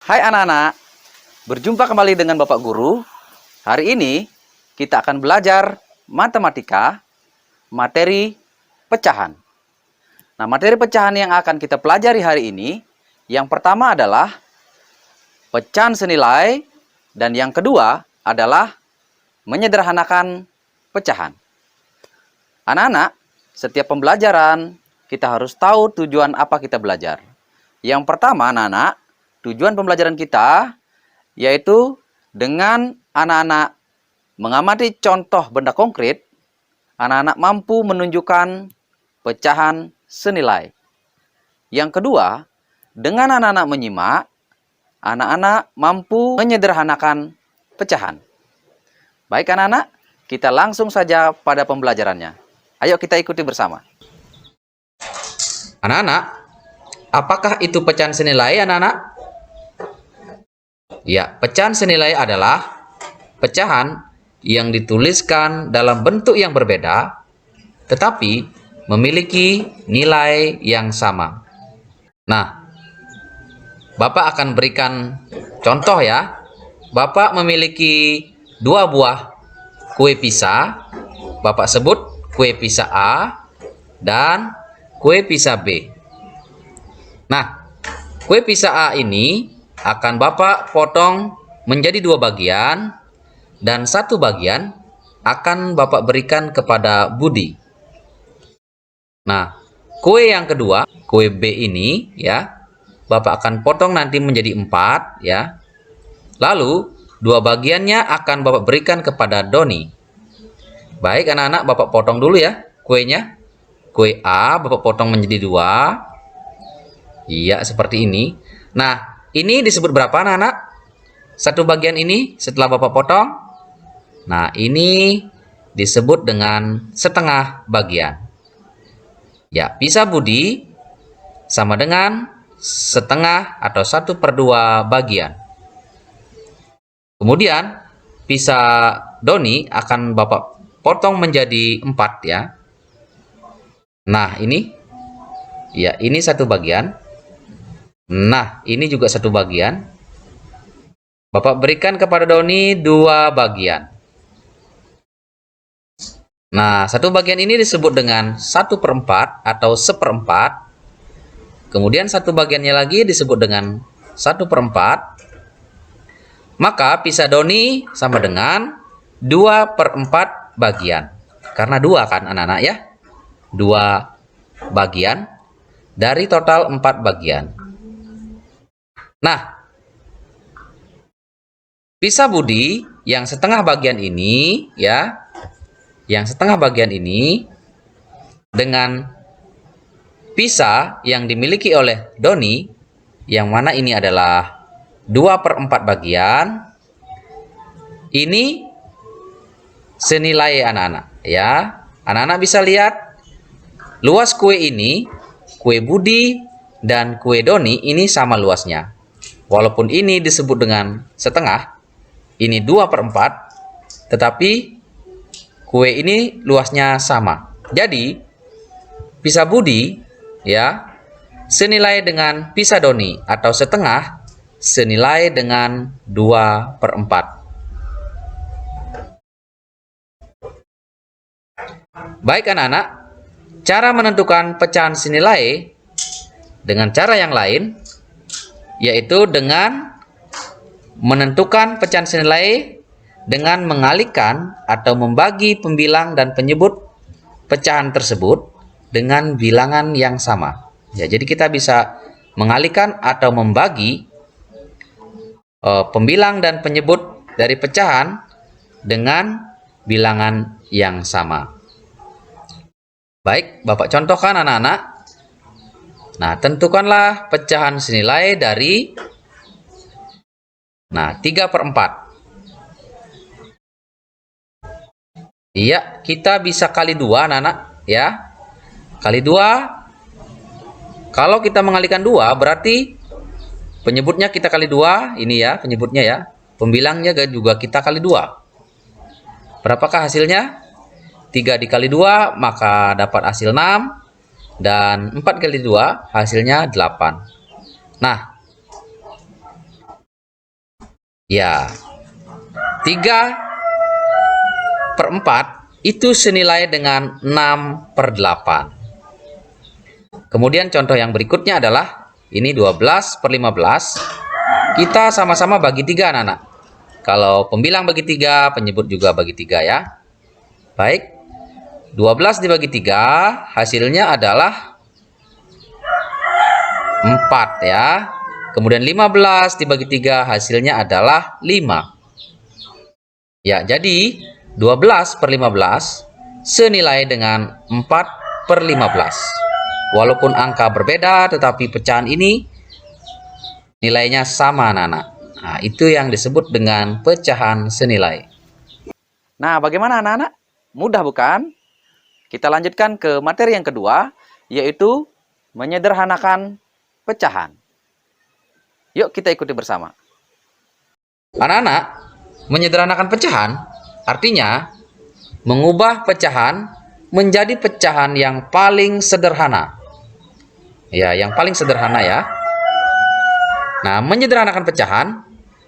Hai anak-anak, berjumpa kembali dengan Bapak Guru. Hari ini kita akan belajar matematika, materi pecahan. Nah, materi pecahan yang akan kita pelajari hari ini, yang pertama adalah pecahan senilai, dan yang kedua adalah menyederhanakan pecahan. Anak-anak, setiap pembelajaran kita harus tahu tujuan apa kita belajar. Yang pertama, anak-anak, tujuan pembelajaran kita yaitu dengan anak-anak mengamati contoh benda konkret, anak-anak mampu menunjukkan pecahan senilai. Yang kedua, dengan anak-anak menyimak, anak-anak mampu menyederhanakan pecahan. Baik anak-anak, kita langsung saja pada pembelajarannya. Ayo kita ikuti bersama. Anak-anak, apakah itu pecahan senilai, anak-anak? Ya, pecahan senilai adalah pecahan yang dituliskan dalam bentuk yang berbeda, tetapi memiliki nilai yang sama. Nah, Bapak akan berikan contoh ya. Bapak memiliki dua buah kue pisah. Bapak sebut kue pisah A dan kue pisah B. Nah, kue pisah A ini akan Bapak potong menjadi dua bagian, dan satu bagian akan Bapak berikan kepada Budi. Nah, kue yang kedua, kue B ini ya, Bapak akan potong nanti menjadi 4 ya. Lalu dua bagiannya akan Bapak berikan kepada Doni. Baik anak-anak, Bapak potong dulu ya kuenya. Kue A Bapak potong menjadi 2. Iya, seperti ini. Nah, ini disebut berapa anak-anak? Satu bagian ini setelah Bapak potong. Nah, ini disebut dengan setengah bagian. Ya, pisah Budi sama dengan setengah atau 1/2 bagian. Kemudian pisah Doni akan Bapak potong menjadi 4 ya. Nah, ini ya, ini satu bagian. Nah, ini juga satu bagian. Bapak berikan kepada Doni 2 bagian. Nah, satu bagian ini disebut dengan 1/4 atau 1/4. Kemudian satu bagiannya lagi disebut dengan 1/4. Maka pisah Doni sama dengan 2/4 bagian. Karena 2 kan anak-anak ya. 2 bagian dari total 4 bagian. Nah, pisah Budi yang setengah bagian ini ya, yang setengah bagian ini dengan pisah yang dimiliki oleh Doni, yang mana ini adalah 2/4 bagian, ini senilai anak-anak ya. Anak-anak bisa lihat luas kue ini, kue Budi dan kue Doni ini sama luasnya. Walaupun ini disebut dengan setengah, ini 2/4, tetapi kue ini luasnya sama. Jadi, pisah Budi ya senilai dengan pisah Doni atau setengah senilai dengan 2/4. Baik anak-anak, cara menentukan pecahan senilai dengan cara yang lain, yaitu dengan menentukan pecahan senilai dengan mengalihkan atau membagi pembilang dan penyebut pecahan tersebut dengan bilangan yang sama. Ya, jadi kita bisa mengalihkan atau membagi pembilang dan penyebut dari pecahan dengan bilangan yang sama. Baik, Bapak contohkan anak-anak. Nah, tentukanlah pecahan senilai dari 3/4. Iya, kita bisa kali 2 anak-anak ya. Kali 2. Kalau kita mengalihkan 2 berarti penyebutnya kita kali 2, ini ya penyebutnya ya. Pembilangnya juga kita kali 2. Berapakah hasilnya? 3 dikali 2 maka dapat hasil 6. Dan 4 kali 2 hasilnya 8. Nah, Ya, 3/4 itu senilai dengan 6/8. Kemudian contoh yang berikutnya adalah ini 12/15. Kita sama-sama bagi 3 anak-anak. Kalau pembilang bagi 3, penyebut juga bagi 3 ya. Baik, 12 dibagi 3 hasilnya adalah 4 ya. Kemudian 15 dibagi 3 hasilnya adalah 5. Ya, jadi 12/15 senilai dengan 4/15. Walaupun angka berbeda, tetapi pecahan ini nilainya sama anak-anak. Nah, itu yang disebut dengan pecahan senilai. Nah, bagaimana anak-anak? Mudah bukan? Kita lanjutkan ke materi yang kedua, yaitu menyederhanakan pecahan. Yuk kita ikuti bersama. Anak-anak, menyederhanakan pecahan artinya mengubah pecahan menjadi pecahan yang paling sederhana. Ya, yang paling sederhana ya. Nah, menyederhanakan pecahan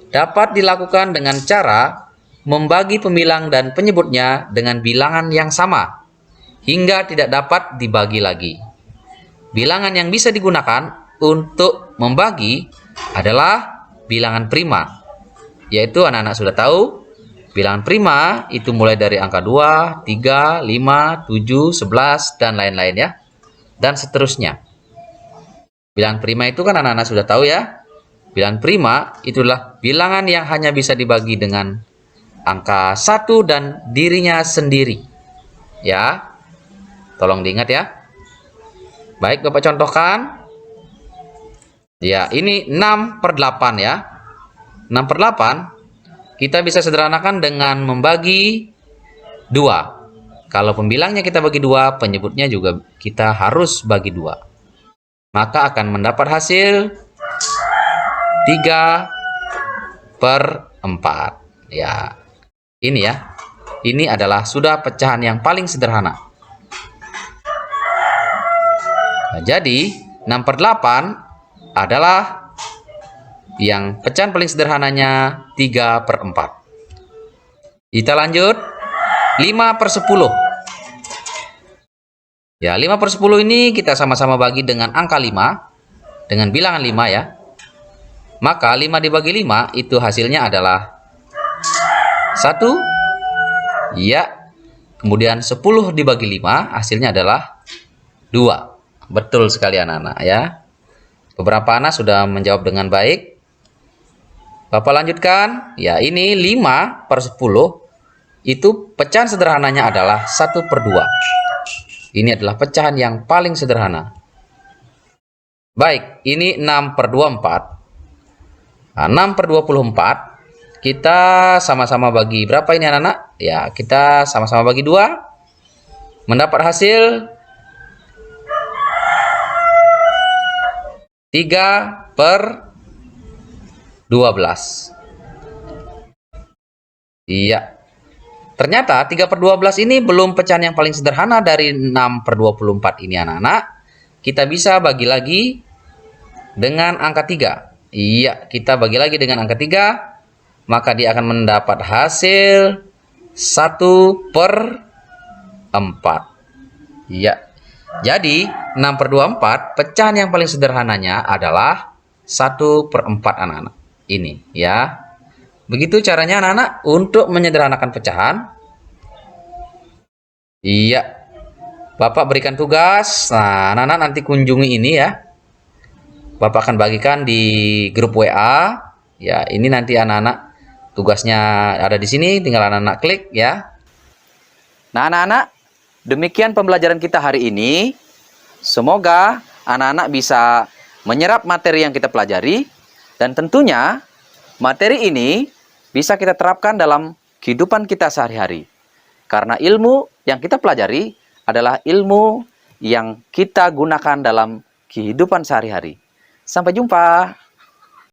dapat dilakukan dengan cara membagi pembilang dan penyebutnya dengan bilangan yang sama hingga tidak dapat dibagi lagi. Bilangan yang bisa digunakan untuk membagi adalah bilangan prima, yaitu anak-anak sudah tahu, bilangan prima itu mulai dari angka 2, 3, 5, 7, 11, dan lain-lain ya. Dan seterusnya. Bilangan prima itu kan anak-anak sudah tahu ya. Bilangan prima itulah bilangan yang hanya bisa dibagi dengan angka 1 dan dirinya sendiri. Ya, tolong diingat ya. Baik, Bapak contohkan. Ya, ini 6/8 ya. 6/8 kita bisa sederhanakan dengan membagi 2. Kalau pembilangnya kita bagi 2, penyebutnya juga kita harus bagi 2. Maka akan mendapat hasil 3/4. Ya, ini ya. Ini adalah sudah pecahan yang paling sederhana. Nah, jadi 6/8 adalah yang pecahan paling sederhananya 3/4. Kita lanjut 5/10. Ya, 5/10 ini kita sama-sama bagi dengan angka 5, dengan bilangan 5 ya. Maka 5 dibagi 5 itu hasilnya adalah 1. Ya. Kemudian 10 dibagi 5 hasilnya adalah 2. Betul sekali anak-anak ya. Beberapa anak sudah menjawab dengan baik. Bapak lanjutkan. Ya, ini 5/10 itu pecahan sederhananya adalah 1/2. Ini adalah pecahan yang paling sederhana. Baik, ini 6/24. Nah, 6/24 kita sama-sama bagi berapa ini anak-anak? Ya, kita sama-sama bagi 2. Mendapat hasil 3/12. Iya. Ternyata 3/12 ini belum pecahan yang paling sederhana dari 6/24 ini anak-anak. Kita bisa bagi lagi dengan angka 3. Iya, kita bagi lagi dengan angka 3. Maka dia akan mendapat hasil 1/4. Iya. Jadi 6/24 pecahan yang paling sederhananya adalah 1/4 anak-anak. Ini ya. Begitu caranya anak-anak untuk menyederhanakan pecahan. Iya. Bapak berikan tugas. Nah, anak-anak nanti kunjungi ini ya. Bapak akan bagikan di grup WA. Ya, ini nanti anak-anak tugasnya ada di sini, tinggal anak-anak klik ya. Nah, anak-anak, demikian pembelajaran kita hari ini. Semoga anak-anak bisa menyerap materi yang kita pelajari. Dan tentunya materi ini bisa kita terapkan dalam kehidupan kita sehari-hari. Karena ilmu yang kita pelajari adalah ilmu yang kita gunakan dalam kehidupan sehari-hari. Sampai jumpa.